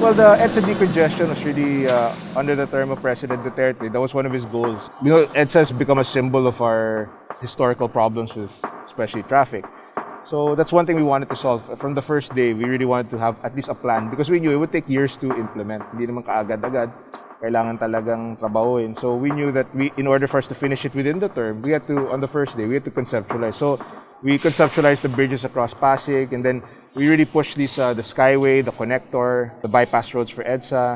Well, the EDSA decongestion was really under the term of President Duterte. That was one of his goals. You know, EDSA has become a symbol of our historical problems with especially traffic. So that's one thing we wanted to solve. From the first day, we really wanted to have at least a plan because we knew it would take years to implement. Hindi naman kaagad-agad. Kailangan talagang trabahuin. So we knew that in order for us to finish it within the term, we had to, on the first day, we had to conceptualize. So we conceptualized the bridges across Pasig, and then we really pushed these, the Skyway, the connector, the bypass roads for EDSA.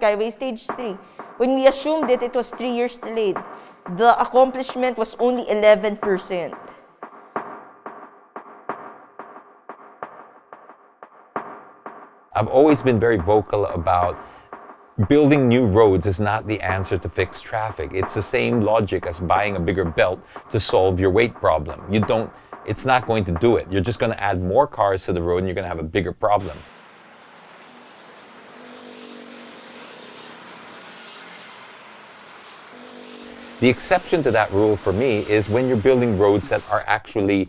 Skyway Stage 3, when we assumed it was 3 years delayed, the accomplishment was only 11%. I've always been very vocal about building new roads is not the answer to fix traffic. It's the same logic as buying a bigger belt to solve your weight problem. It's not going to do it. You're just going to add more cars to the road and you're going to have a bigger problem. The exception to that rule for me is when you're building roads that are actually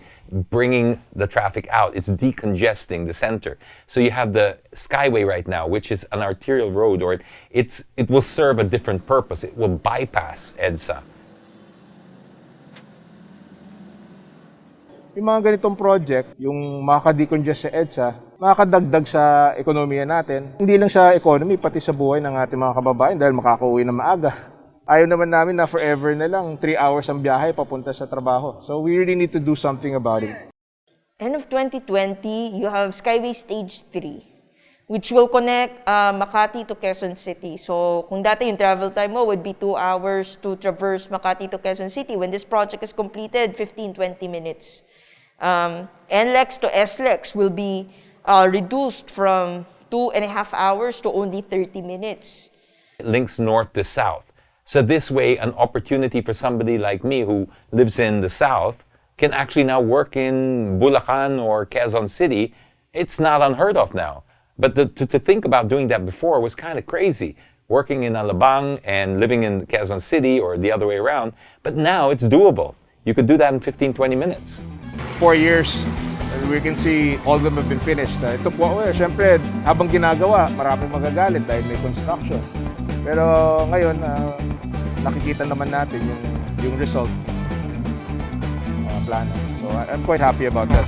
bringing the traffic out. It's decongesting the center. So you have the Skyway right now, which is an arterial road, or it will serve a different purpose. It will bypass EDSA. Yung mga ganitong project, yung makaka-decongest sa EDSA, makakadagdag sa ekonomiya natin. Hindi lang sa economy, pati sa buhay ng ating mga kababayan dahil makakauwi na maaga. Ayaw naman namin na forever na lang, 3 hours ang biyahe papunta sa trabaho. So we really need to do something about it. End of 2020, you have Skyway Stage 3, which will connect Makati to Quezon City. So kung dati yung travel time mo would be 2 hours to traverse Makati to Quezon City, when this project is completed, 15-20 minutes. NLEX to SLEX will be reduced from 2.5 hours to only 30 minutes. It links north to south. So this way, an opportunity for somebody like me who lives in the south can actually now work in Bulacan or Quezon City. It's not unheard of now. But to think about doing that before was kind of crazy. Working in Alabang and living in Quezon City or the other way around. But now it's doable. You could do that in 15-20 minutes. 4 years, and we can see all of them have been finished. Ito po, syempre, habang ginagawa, maraming magagalit dahil may construction. Pero ngayon, nakikita naman natin yung result, plano. So I'm quite happy about that.